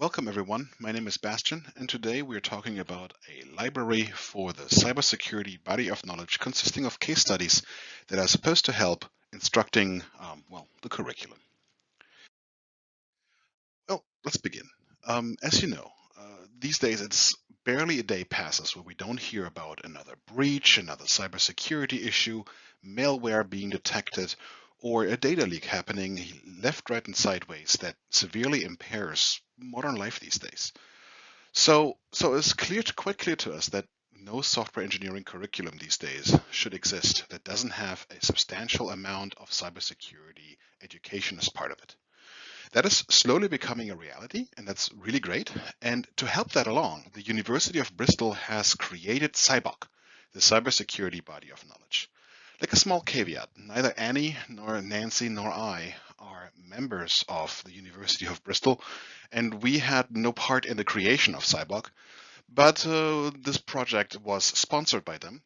Welcome everyone, my name is Bastian and today we are talking about a library for the cybersecurity body of knowledge consisting of case studies that are supposed to help instructing, the curriculum. Well, let's begin. As you know, these days it's barely a day passes where we don't hear about another breach, another cybersecurity issue, malware being detected, or a data leak happening left, right, and sideways that severely impairs modern life these days. So it's quite clear to us that no software engineering curriculum these days should exist that doesn't have a substantial amount of cybersecurity education as part of it. That is slowly becoming a reality, and that's really great. And to help that along, the University of Bristol has created CyBOK, the cybersecurity body of knowledge. Like a small caveat, neither Annie nor Nancy nor I are members of the University of Bristol, and we had no part in the creation of CyBOK, but this project was sponsored by them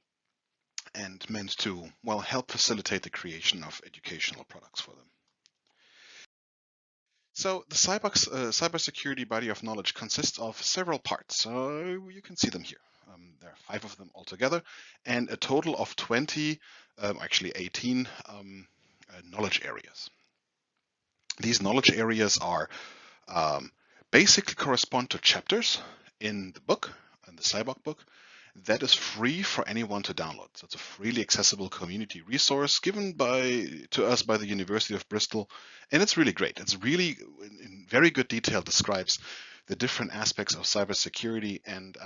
and meant to, help facilitate the creation of educational products for them. So the cybersecurity body of knowledge consists of several parts. You can see them here. There are 5 of them altogether, and a total of 20, actually 18 knowledge areas. These knowledge areas are basically correspond to chapters in the book, in the CyBOK book, that is free for anyone to download. So it's a freely accessible community resource given to us by the University of Bristol, and it's really great. It's really in very good detail describes the different aspects of cybersecurity and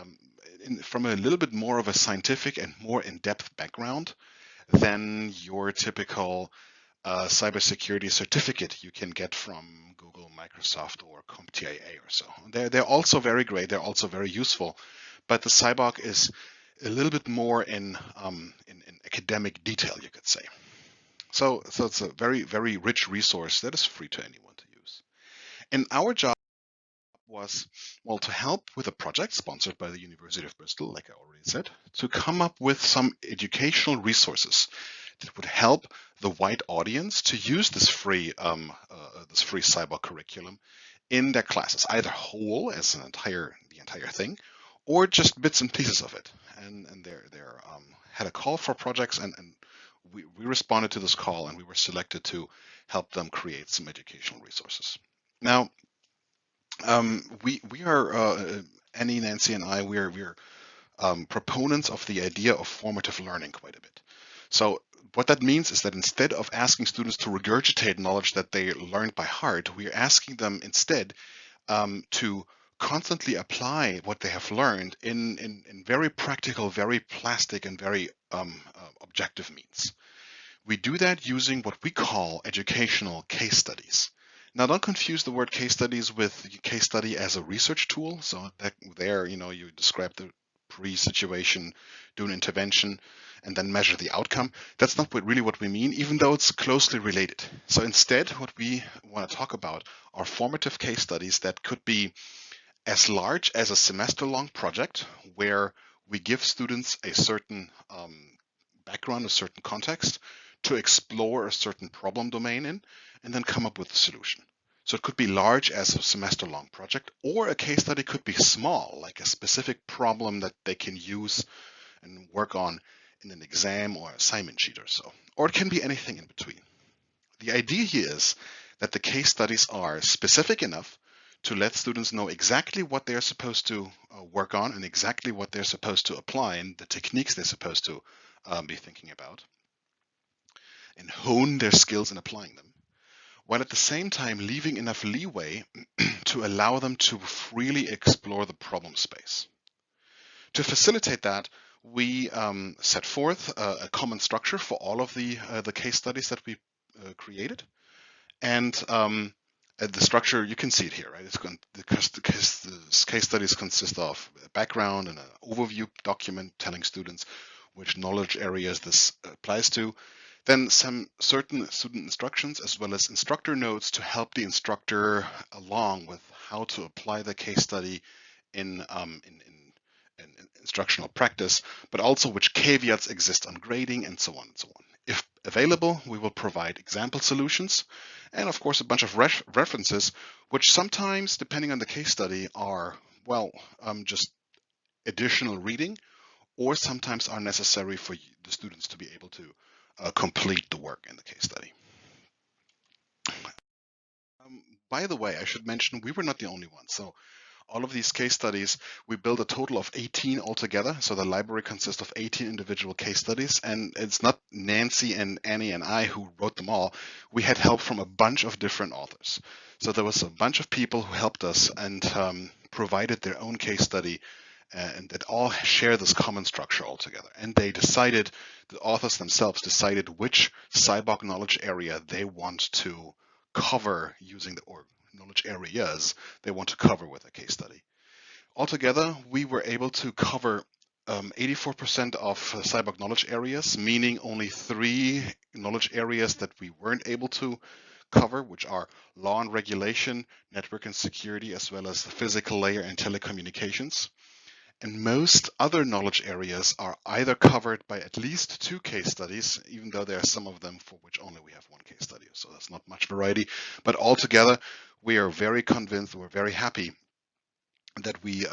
from a little bit more of a scientific and more in-depth background than your typical cybersecurity certificate you can get from Google, Microsoft, or CompTIA or so. They're also very great. They're also very useful, but the CyBOK is a little bit more in academic detail, you could say. So it's a very, very rich resource that is free to anyone to use. And our job was, to help with a project sponsored by the University of Bristol, like I already said, to come up with some educational resources that would help the wide audience to use this free CyBOK curriculum in their classes, either whole as the entire thing, or just bits and pieces of it. And they had a call for projects, and we responded to this call, and we were selected to help them create some educational resources. Now, we are Annie, Nancy, and I. We're proponents of the idea of formative learning quite a bit. So what that means is that instead of asking students to regurgitate knowledge that they learned by heart, we are asking them instead to constantly apply what they have learned in very practical, very plastic, and very objective means. We do that using what we call educational case studies. Now, don't confuse the word case studies with case study as a research tool. So that there, you describe the pre-situation, do an intervention, and then measure the outcome. That's not really what we mean, even though it's closely related. So instead, what we want to talk about are formative case studies that could be as large as a semester-long project where we give students a certain background, a certain context to explore a certain problem domain in, and then come up with a solution. So it could be large as a semester-long project, or a case study could be small, like a specific problem that they can use and work on in an exam or assignment sheet or so. Or it can be anything in between. The idea here is that the case studies are specific enough to let students know exactly what they're supposed to work on and exactly what they're supposed to apply and the techniques they're supposed to be thinking about, and hone their skills in applying them, while at the same time leaving enough leeway to allow them to freely explore the problem space. To facilitate that, we set forth a common structure for all of the case studies that we created. And the structure, you can see it here, right? The case studies consist of a background and an overview document telling students which knowledge areas this applies to. Then some certain student instructions as well as instructor notes to help the instructor along with how to apply the case study in instructional practice, but also which caveats exist on grading and so on and so on. If available, we will provide example solutions and, of course, a bunch of references, which sometimes, depending on the case study, are, well, just additional reading, or sometimes are necessary for the students to be able to complete the work in the case study. By the way, I should mention we were not the only ones. So all of these case studies, we built a total of 18 altogether. So the library consists of 18 individual case studies, and it's not Nancy and Annie and I who wrote them all. We had help from a bunch of different authors. So there was a bunch of people who helped us and provided their own case study, and that all share this common structure altogether. And they decided, the authors themselves decided which CyBOK knowledge area they want to cover using or knowledge areas they want to cover with a case study. Altogether, we were able to cover 84% of CyBOK knowledge areas, meaning only 3 knowledge areas that we weren't able to cover, which are law and regulation, network and security, as well as the physical layer and telecommunications. And most other knowledge areas are either covered by at least 2 case studies, even though there are some of them for which only we have 1 case study. So that's not much variety. But altogether, we are very convinced, we're very happy that we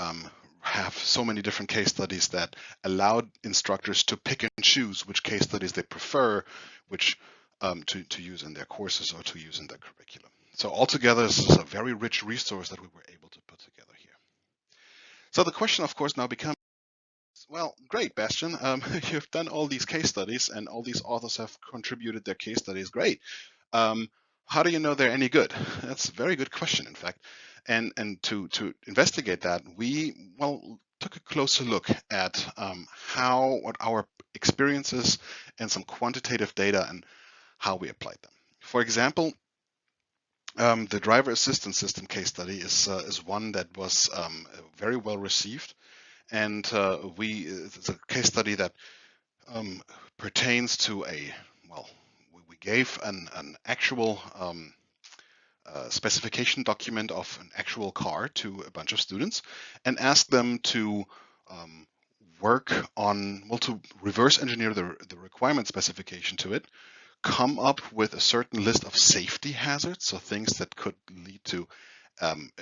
have so many different case studies that allow instructors to pick and choose which case studies they prefer, which to use in their courses or to use in their curriculum. So altogether, this is a very rich resource that we were able to put together here. So the question, of course, now becomes, well, great, Bastian. You've done all these case studies and all these authors have contributed their case studies. Great. How do you know they're any good? That's a very good question, in fact. And to investigate that, we, well, took a closer look at what our experiences and some quantitative data and how we applied them. For example, the driver assistance system case study is one that was very well received. And it's a case study that pertains to we gave an actual specification document of an actual car to a bunch of students and asked them to work on, to reverse engineer the requirement specification to it, come up with a certain list of safety hazards, so things that could lead to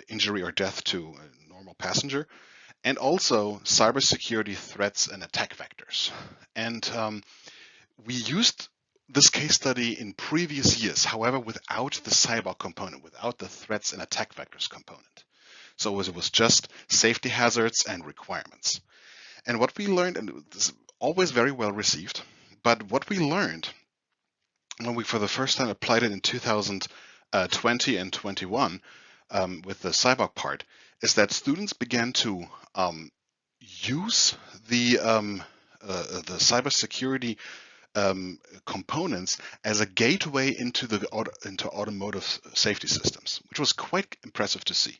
injury or death to a normal passenger, and also cybersecurity threats and attack vectors. And we used this case study in previous years, however, without the CyBOK component, without the threats and attack vectors component. So it was just safety hazards and requirements. And what we learned, and this is always very well received, but what we learned when we for the first time applied it in 2020 and 21 with the CyBOK part, is that students began to use the cybersecurity components as a gateway into automotive safety systems, which was quite impressive to see.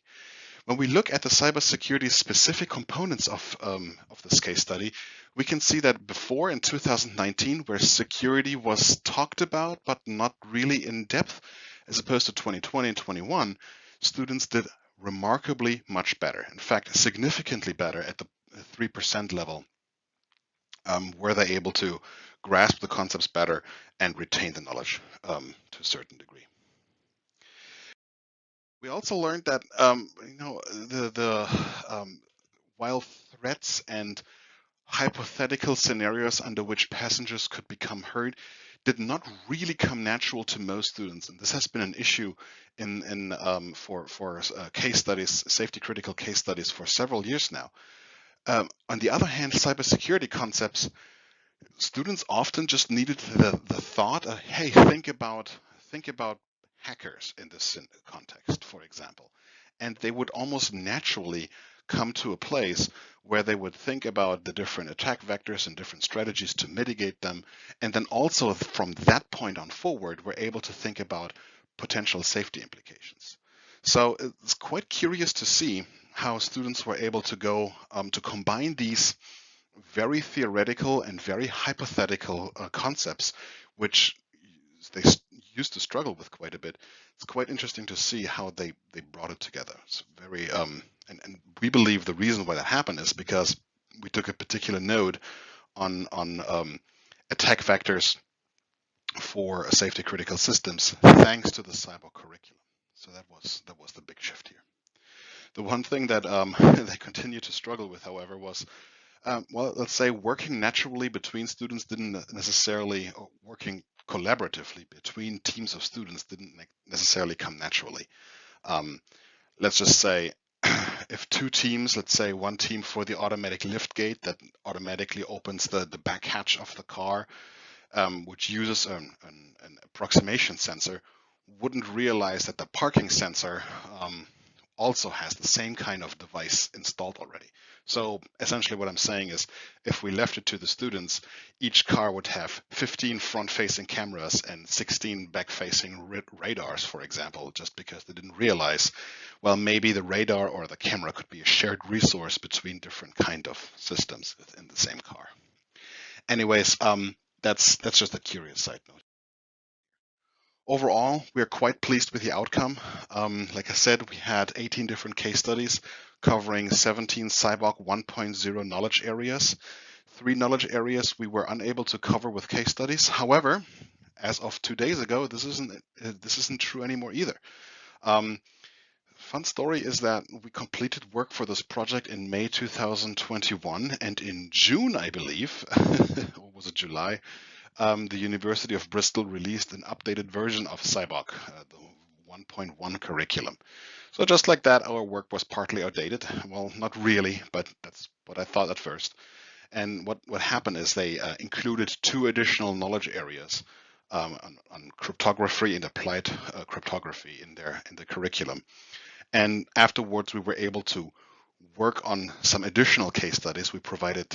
When we look at the cybersecurity specific components of this case study, we can see that before in 2019, where security was talked about but not really in depth, as opposed to 2020 and 21, students did remarkably much better. In fact, significantly better at the 3% level. Were they able to grasp the concepts better and retain the knowledge to a certain degree. We also learned that while threats and hypothetical scenarios under which passengers could become hurt did not really come natural to most students, and this has been an issue for case studies, safety critical case studies, for several years now. On the other hand, cybersecurity concepts, students often just needed the thought, hey, think about hackers in this context, for example, and they would almost naturally come to a place where they would think about the different attack vectors and different strategies to mitigate them, and then also from that point on forward, we're able to think about potential safety implications. So it's quite curious to see how students were able to go to combine these very theoretical and very hypothetical concepts, which they used to struggle with quite a bit. It's quite interesting to see how they brought it together. It's very and we believe the reason why that happened is because we took a particular node on attack vectors for safety critical systems, thanks to the CyBOK curriculum. So that was the big shift here. The one thing that they continue to struggle with, however, was well, let's say working naturally between students didn't necessarily, or working collaboratively between teams of students didn't necessarily come naturally. Let's just say if two teams, let's say one team for the automatic lift gate that automatically opens the back hatch of the car, which uses an approximation sensor, wouldn't realize that the parking sensor also has the same kind of device installed already. So essentially what I'm saying is if we left it to the students, each car would have 15 front-facing cameras and 16 back-facing radars, for example, just because they didn't realize, well, maybe the radar or the camera could be a shared resource between different kind of systems within the same car. Anyways, that's just a curious side note. Overall, we are quite pleased with the outcome. Like I said, we had 18 different case studies covering 17 CyBOK 1.0 knowledge areas. 3 knowledge areas we were unable to cover with case studies. However, as of 2 days ago, this isn't true anymore either. Fun story is that we completed work for this project in May 2021, and in June, I believe, or was it July, the University of Bristol released an updated version of CyBOK, the 1.1 curriculum. So just like that, our work was partly outdated. Well, not really, but that's what I thought at first. And what happened is they included 2 additional knowledge areas on cryptography and applied cryptography in the curriculum. And afterwards, we were able to work on some additional case studies. We provided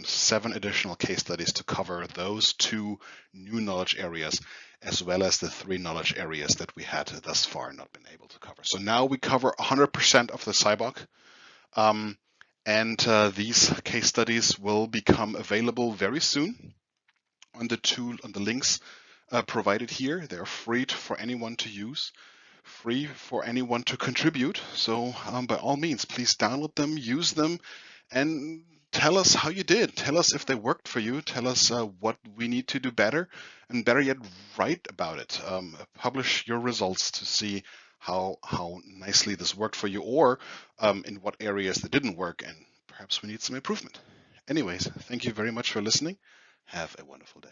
7 additional case studies to cover those 2 new knowledge areas, as well as the 3 knowledge areas that we had thus far not been able to cover. So now we cover 100% of the CyBOK. And these case studies will become available very soon on the links provided here. They're free for anyone to use, free for anyone to contribute. So by all means, please download them, use them, and tell us how you did. Tell us if they worked for you. Tell us what we need to do better, and better yet, write about it. Publish your results to see how nicely this worked for you, or in what areas that didn't work, and perhaps we need some improvement. Anyways, thank you very much for listening. Have a wonderful day.